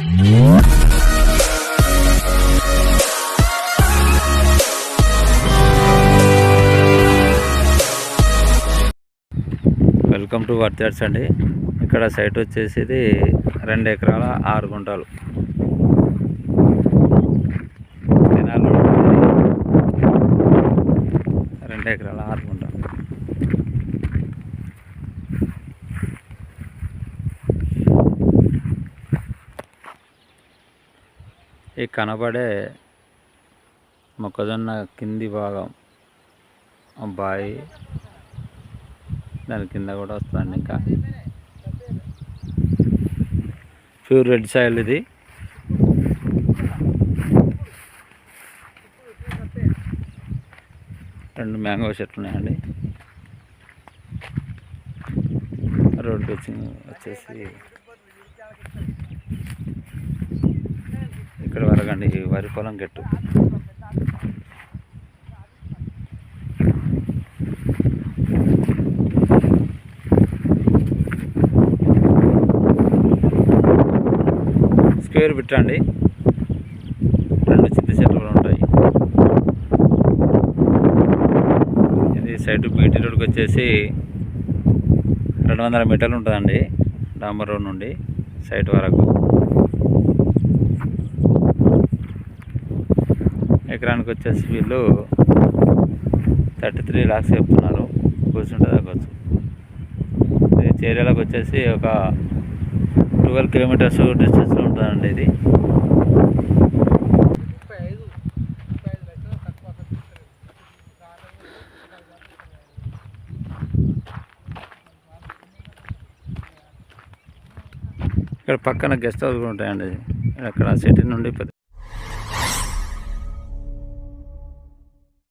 Welcome to వర్జర్స్ అండి. ఇక్కడ site వచ్చేసి 2 ఎకరాల 6 గుంటలు. కెనాల్ 2 ఎకరాల 6 గుంటలు. ఈ కనబడే మొక్కజొన్న కింది భాగం బాయి, దాని కింద కూడా వస్తుందండి. ఇంకా ప్యూర్ రెడ్ సాయిల్ ఇది. రెండు మ్యాంగో చెట్లు ఉన్నాయండి. రోడ్డు వచ్చేసి ఇక్కడ వరకండి, వరి పొలం గట్టు. స్క్వేర్ బిట్ అండి, 2 చింత చెట్లు కూడా ఉంటాయి. ఇది సైడ్ బీటీ రోడ్కి వచ్చేసి 200 మీటర్లు ఉంటుందండి, డాంబర్ రోడ్ నుండి సైట్ వరకు. ఎకరానికి వచ్చేసి వీళ్ళు 33 lakhs చెప్తున్నారు. కూర్చుంటే తగ్గచ్చు. ఇది చేరేలకు వచ్చేసి ఒక 12 kilometers డిస్టెన్స్లో ఉంటుందండి. ఇది ఇక్కడ పక్కన గెస్ట్ హౌస్ కూడా ఉంటాయండి. అక్కడ సిటీ నుండి